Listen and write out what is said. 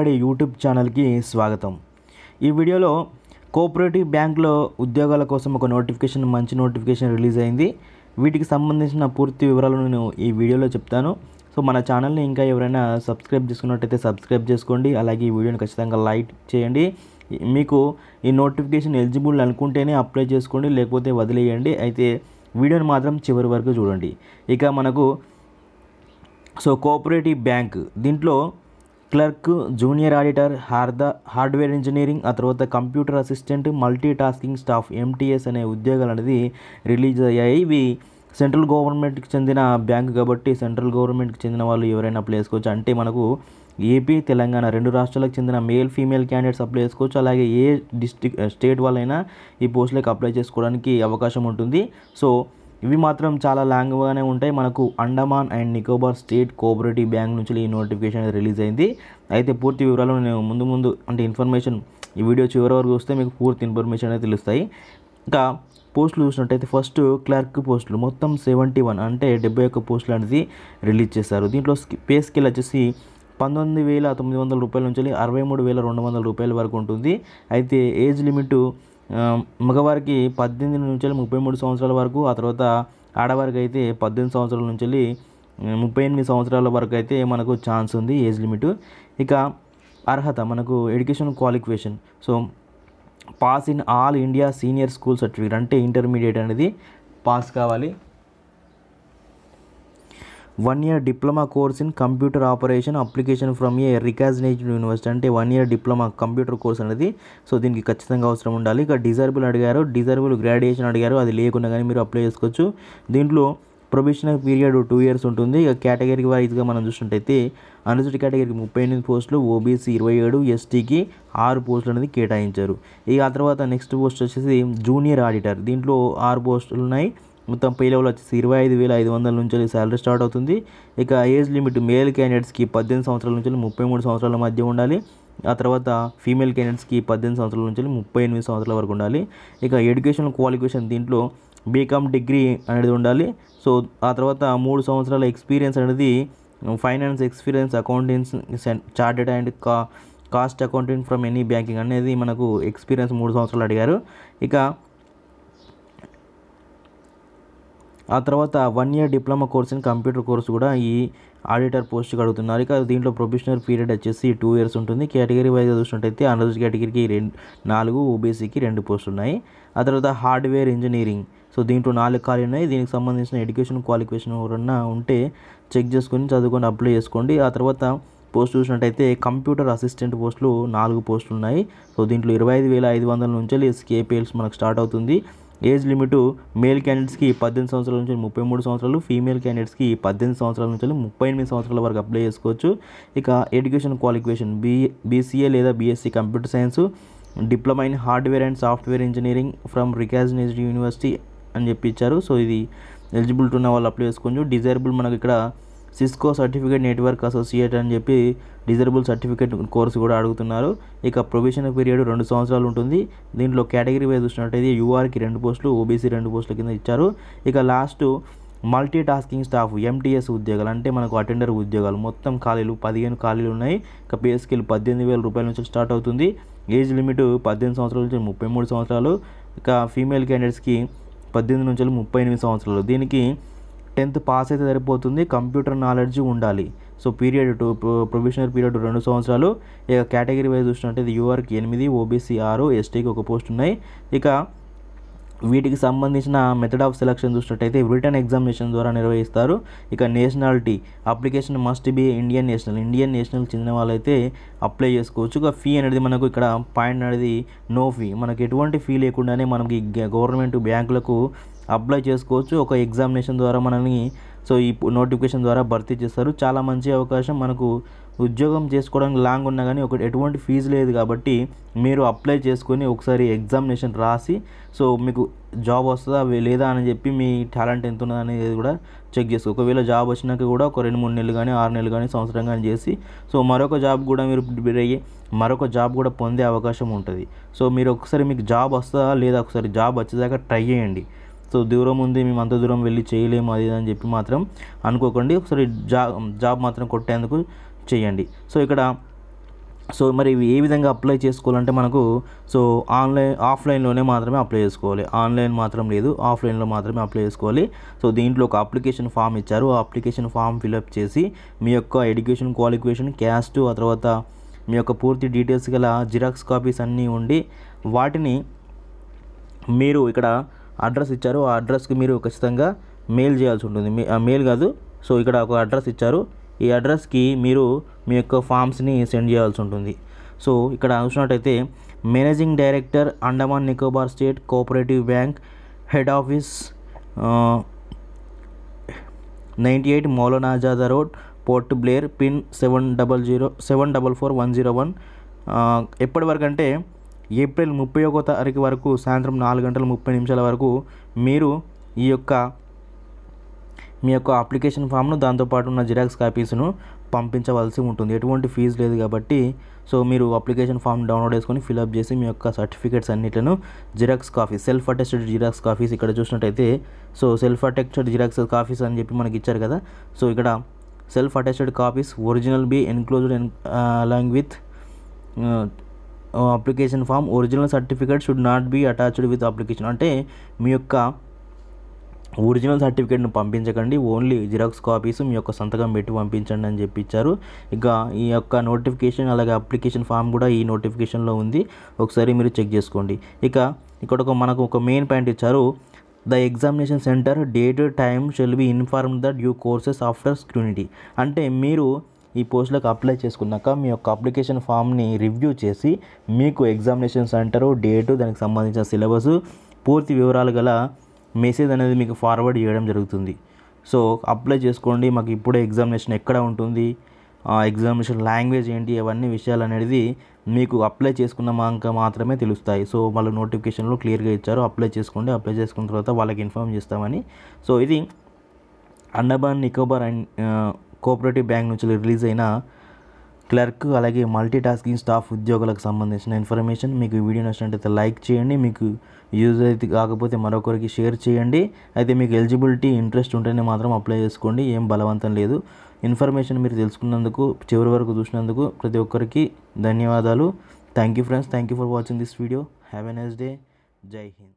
Study YouTube ఛానల్కి స్వాగతం। ఈ వీడియోలో కోఆపరేటివ్ బ్యాంక్లో ఉద్యోగాల కోసం ఒక మంచి నోటిఫికేషన్ రిలీజ్ అయింది। వీటికి సంబంధించిన పూర్తి వివరాలను నేను ఈ వీడియోలో చెప్తాను। సో మన ఛానల్ని ఇంకా ఎవరైనా సబ్స్క్రైబ్ చేసుకున్నట్లయితే సబ్స్క్రైబ్ చేసుకోండి, అలాగే ఈ వీడియోని ఖచ్చితంగా లైక్ చేయండి। మీకు ఈ నోటిఫికేషన్ ఎలిజిబుల్ అనుకుంటేనే అప్లై చేసుకోండి, లేకపోతే వదిలేయండి। అయితే వీడియోని మాత్రం చివరి వరకు చూడండి। ఇక మనకు కోఆపరేటివ్ బ్యాంక్ దీంట్లో clerk, junior auditor, hardware engineering, ఆ తర్వాత computer assistant, multi tasking staff MTS అనే ఉద్యోగాలు అనేది రిలీజ్ అయ్యాయి। ఇవి సెంట్రల్ గవర్నమెంట్కి చెందిన బ్యాంక్ కాబట్టి సెంట్రల్ గవర్నమెంట్కి చెందిన వాళ్ళు ఎవరైనా అప్లై చేసుకోవచ్చు। అంటే మనకు ఏపీ, తెలంగాణ రెండు రాష్ట్రాలకు చెందిన మేల్, ఫీమేల్ క్యాండిడేట్స్ అప్లై చేసుకోవచ్చు। అలాగే ఏ స్టేట్ వాళ్ళైనా ఈ పోస్టులకు అప్లై చేసుకోవడానికి అవకాశం ఉంటుంది। సో ఇవి మాత్రం చాలా లాంగ్గానే ఉంటాయి। మనకు Andaman and Nicobar state cooperative bank నుంచి ఈ నోటిఫికేషన్ రిలీజ్ అయింది। అయితే పూర్తి వివరాలు నేను ముందు అంటే ఇన్ఫర్మేషన్ ఈ వీడియో చివరి వరకు వస్తే మీకు పూర్తి ఇన్ఫర్మేషన్ అనేది తెలుస్తాయి। ఇంకా పోస్టులు చూసినట్టయితే ఫస్ట్ క్లర్క్ పోస్టులు మొత్తం 71 అంటే 71 పోస్టులు అనేది రిలీజ్ చేశారు। దీంట్లో పే స్కేల్ వచ్చేసి 19,900 రూపాయల నుంచి 63,200 రూపాయల వరకు ఉంటుంది। అయితే ఏజ్ లిమిట్ మగవారికి 18 నుంచి 33 సంవత్సరాల వరకు, ఆ తర్వాత ఆడవారికి అయితే 18 సంవత్సరాల నుంచి 38 సంవత్సరాల వరకు అయితే మనకు ఛాన్స్ ఉంది ఏజ్ లిమిట్। ఇక అర్హత మనకు education qualification pass in all India senior school certificate అంటే ఇంటర్మీడియట్ అనేది పాస్ కావాలి। 1 year diploma course in computer operation application from a recognised university అంటే 1 year డిప్లొమా కంప్యూటర్ కోర్స్ అనేది దీనికి ఖచ్చితంగా అవసరం ఉండాలి। ఇక డిజర్బుల్ అడిగారు, డిజర్బుల్ గ్రాడ్యుయేషన్ అడిగారు, అది లేకుండా కానీ మీరు అప్లై చేసుకోవచ్చు। దీంట్లో ప్రొబేషనరీ పీరియడ్ 2 years ఉంటుంది। ఇక కేటగిరీ వైజ్గా మనం చూసినట్టయితే అన్రిజర్వ్డ్ కేటగిరీకి 38 పోస్టులు, ఓబీసీ 27, ఎస్టీకి 6 పోస్టులు అనేది కేటాయించారు। ఇక ఆ తర్వాత నెక్స్ట్ పోస్ట్ వచ్చేసి జూనియర్ ఆడిటర్, దీంట్లో 6 పోస్టులు ఉన్నాయి। మొత్తం పే లెవెల్ వచ్చేసి 25,500 నుంచి శాలరీ స్టార్ట్ అవుతుంది। ఇక ఏజ్ లిమిట్ మేల్ క్యాండిడేట్స్కి 18 సంవత్సరాల నుంచి 33 సంవత్సరాల మధ్య ఉండాలి। ఆ తర్వాత ఫీమేల్ క్యాండిడేట్స్కి 18 సంవత్సరాల నుంచి 38 సంవత్సరాల వరకు ఉండాలి। ఇక ఎడ్యుకేషన్ క్వాలిఫికేషన్ దీంట్లో బీకామ్ డిగ్రీ అనేది ఉండాలి। సో ఆ తర్వాత 3 సంవత్సరాల ఎక్స్పీరియన్స్ అనేది finance experience, accountants, chartered and cost accounting from any banking అనేది మనకు ఎక్స్పీరియన్స్ 3 సంవత్సరాలు అడిగారు। ఇక ఆ తర్వాత 1 year diploma course in computer course కూడా ఈ ఆడిటర్ పోస్ట్కి అడుగుతున్నారు। ఇక దీంట్లో ప్రొబేషనరీ పీరియడ్ వచ్చేసి 2 years ఉంటుంది। కేటగిరీ వైజ్గా చూసినట్టయితే అన్రిజర్వ్డ్ కేటగిరీకి 4, ఓబీసీకి 2 పోస్టులు ఉన్నాయి। ఆ తర్వాత హార్డ్వేర్ ఇంజనీరింగ్ దీంట్లో 4 ఖాళీ ఉన్నాయి। దీనికి సంబంధించిన ఎడ్యుకేషన్ క్వాలిఫికేషన్ ఎవరన్నా ఉంటే చెక్ చేసుకొని చదువుకొని అప్లై చేసుకోండి। ఆ తర్వాత పోస్ట్ చూసినట్టయితే కంప్యూటర్ అసిస్టెంట్ పోస్టులు 4 పోస్టులు ఉన్నాయి। దీంట్లో 25,500 నుంచి స్కేపేల్స్ మనకు స్టార్ట్ అవుతుంది। ఏజ్ లిమిట్ మేల్ క్యాండిడేట్స్కి 18 సంవత్సరాల నుంచి 33 సంవత్సరాలు, ఫీమేల్ క్యాండిడేట్స్కి 18 సంవత్సరాల నుంచి 38 సంవత్సరాల వరకు అప్లై చేసుకోవచ్చు। ఇక ఎడ్యుకేషన్ క్వాలిఫికేషన్ బీసీఏ లేదా BSc computer science, diploma in hardware and software engineering from recognised university అని చెప్పి ఇచ్చారు। ఇది ఎలిజిబిలిటీ ఉన్న వాళ్ళు అప్లై చేసుకోవచ్చు। డిజైరబుల్ మనకు ఇక్కడ సిస్కో సర్టిఫికేట్ నెట్వర్క్ అసోసియేట్ అని చెప్పి డిజైరబుల్ సర్టిఫికేట్ కోర్సు కూడా అడుగుతున్నారు। ఇక ప్రొబేషనరీ పీరియడ్ 2 సంవత్సరాలు ఉంటుంది। దీంట్లో కేటగిరీ వైజ్ చూసినట్టయితే యూఆర్కి 2 పోస్టులు, ఓబీసీ 2 పోస్టుల కింద ఇచ్చారు। ఇక last multi tasking staff MTS ఉద్యోగాలు అంటే మనకు అటెండర్ ఉద్యోగాలు మొత్తం ఖాళీలు 15 ఖాళీలు ఉన్నాయి। ఇక పే స్కేల్ 18,000 రూపాయల నుంచి స్టార్ట్ అవుతుంది। ఏజ్ లిమిట్ 18 సంవత్సరాల నుంచి 33 సంవత్సరాలు। ఇక ఫీమేల్ క్యాండిడేట్స్కి 18 నుంచి 38 సంవత్సరాలు। దీనికి 10th పాస్ అయితే సరిపోతుంది, కంప్యూటర్ నాలెడ్జ్ ఉండాలి। పీరియడ్ ప్రొబేషనరీ పీరియడ్ 2 సంవత్సరాలు। ఇక కేటగిరీ వైజ్ చూసినట్టయితే యూఆర్కి 8, ఓబీసీ 6, ఎస్టీకి 1 పోస్ట్ ఉన్నాయి। ఇక వీటికి సంబంధించిన మెథడ్ ఆఫ్ సెలక్షన్ చూసినట్టయితే రిటర్న్ ఎగ్జామినేషన్ ద్వారా నిర్వహిస్తారు। ఇక nationality application must be Indian national చెందిన వాళ్ళైతే అప్లై చేసుకోవచ్చు। ఇక ఫీ అనేది మనకు ఇక్కడ పాయింట్ అనేది నో ఫీ, మనకు ఎటువంటి ఫీ లేకుండానే మనకి గవర్నమెంట్ బ్యాంకులకు అప్లై చేసుకోవచ్చు। ఒక ఎగ్జామినేషన్ ద్వారా మనల్ని ఈ నోటిఫికేషన్ ద్వారా భర్తీ చేస్తారు। చాలా మంచి అవకాశం, మనకు ఉద్యోగం చేసుకోవడానికి లాంగ్ ఉన్నా కానీ ఎటువంటి ఫీజు లేదు కాబట్టి మీరు అప్లై చేసుకొని ఒకసారి ఎగ్జామినేషన్ రాసి మీకు జాబ్ వస్తుందా లేదా అని చెప్పి మీ టాలెంట్ ఎంత ఉన్నది అనేది కూడా చెక్ చేసుకో। ఒకవేళ జాబ్ వచ్చినాక కూడా ఒక 2-3 నెలలు కానీ 6 నెలలు కానీ సంవత్సరం కానీ చేసి మరొక జాబ్ కూడా మీరు ప్రిపేర్ అయ్యి మరొక జాబ్ కూడా పొందే అవకాశం ఉంటుంది। మీరు ఒకసారి మీకు జాబ్ వస్తుందా లేదా ఒకసారి జాబ్ వచ్చేదాకా ట్రై చేయండి। దూరం ఉంది, మేము అంత దూరం వెళ్ళి చేయలేము అది అని చెప్పి మాత్రం అనుకోకండి। ఒకసారి జాబ్ మాత్రం కొట్టేందుకు చేయండి। ఇక్కడ సో మరి ఇవి ఏ విధంగా అప్లై చేసుకోవాలంటే మనకు సో ఆఫ్లైన్లోనే మాత్రమే అప్లై చేసుకోవాలి. ఆన్లైన్ మాత్రం లేదు, ఆఫ్లైన్లో మాత్రమే అప్లై చేసుకోవాలి. సో దీంట్లో ఒక అప్లికేషన్ ఫామ్ ఇచ్చారు. ఆ అప్లికేషన్ ఫామ్ ఫిలప్ చేసి మీ యొక్క ఎడ్యుకేషన్ క్వాలిఫికేషన్, క్యాస్ట్, ఆ తర్వాత మీ యొక్క పూర్తి డీటెయిల్స్ గల జిరాక్స్ కాపీస్ అన్నీ ఉండి వాటిని మీరు ఇక్కడ అడ్రస్ ఇచ్చారు. ఆ అడ్రస్కి మీరు ఖచ్చితంగా మెయిల్ చేయాల్సి ఉంటుంది. మెయిల్ కాదు, సో ఇక్కడ ఒక అడ్రస్ ఇచ్చారు. ఈ అడ్రస్కి మీరు మీ యొక్క ఫామ్స్ని సెండ్ చేయాల్సి ఉంటుంది. సో ఇక్కడ చూసినట్టయితే managing director, Andaman Nicobar state cooperative bank, head office 98 Maulana Azad road, port Blair, pin 744-101. ఎప్పటి వరకు అంటే ఏప్రిల్ 31వ తారీఖు వరకు సాయంత్రం 4:30 వరకు మీరు మీ యొక్క అప్లికేషన్ ఫామ్ను దాంతోపాటు ఉన్న జిరాక్స్ కాపీస్ను పంపించవలసి ఉంటుంది. ఎటువంటి ఫీజు లేదు కాబట్టి సో మీరు అప్లికేషన్ ఫామ్ డౌన్లోడ్ చేసుకొని ఫిలప్ చేసి మీ యొక్క సర్టిఫికేట్స్ అన్నిట్లను xerox copies, self attested xerox copies ఇక్కడ చూసినట్టయితే so self attested xerox copies అని చెప్పి మనకి ఇచ్చారు కదా. సో ఇక్కడ self attested copies original be enclosed along with application form, original certificate should not be attached with application. అంటే మీ యొక్క ఒరిజినల్ సర్టిఫికేట్ను పంపించకండి, ఓన్లీ జిరాక్స్ కాపీస్ మీ యొక్క సంతకం పెట్టి పంపించండి అని చెప్పి ఇచ్చారు. ఇక ఈ యొక్క నోటిఫికేషన్ అలాగే అప్లికేషన్ ఫామ్ కూడా ఈ నోటిఫికేషన్లో ఉంది, ఒకసారి మీరు చెక్ చేసుకోండి. ఇక్కడ మనకు ఒక మెయిన్ పాయింట్ ఇచ్చారు. The examination centre date time shall be inform the due courses after scrutiny. అంటే మీరు ఈ పోస్టులకు అప్లై చేసుకున్నాక మీ యొక్క అప్లికేషన్ ఫామ్ని రివ్యూ చేసి మీకు ఎగ్జామినేషన్ సెంటరు, డేటు, దానికి సంబంధించిన సిలబస్, పూర్తి వివరాలు గల మెసేజ్ అనేది మీకు ఫార్వర్డ్ చేయడం జరుగుతుంది. సో అప్లై చేసుకోండి. మాకు ఇప్పుడే ఎగ్జామినేషన్ ఎక్కడ ఉంటుంది, ఎగ్జామినేషన్ లాంగ్వేజ్ ఏంటి, అవన్నీ విషయాలు అనేది మీకు అప్లై చేసుకున్నాక మాత్రమే తెలుస్తాయి. సో వాళ్ళు నోటిఫికేషన్లో క్లియర్గా ఇచ్చారు, అప్లై చేసుకోండి. అప్లై చేసుకున్న తర్వాత వాళ్ళకి ఇన్ఫార్మ్ చేస్తామని. సో ఇది Andaman Nicobar and cooperative bank నుంచి రిలీజ్ అయిన క్లర్క్ అలాగే మల్టీ టాస్కింగ్ స్టాఫ్ ఉద్యోగులకు సంబంధించిన ఇన్ఫర్మేషన్. మీకు వీడియో నచ్చినట్లయితే లైక్ చేయండి, మీకు యూజ్ అయితే కాకపోతే మరొకరికి షేర్ చేయండి. అయితే మీకు ఎలిజిబిలిటీ, ఇంట్రెస్ట్ ఉంటేనే మాత్రం అప్లై చేసుకోండి, ఏం బలవంతం లేదు. ఇన్ఫర్మేషన్ మీరు తెలుసుకున్నందుకు, చివరి వరకు చూసినందుకు ప్రతి ఒక్కరికి ధన్యవాదాలు. Thank you friends, thank you for watching this video. Have a nice day. జై హింద్.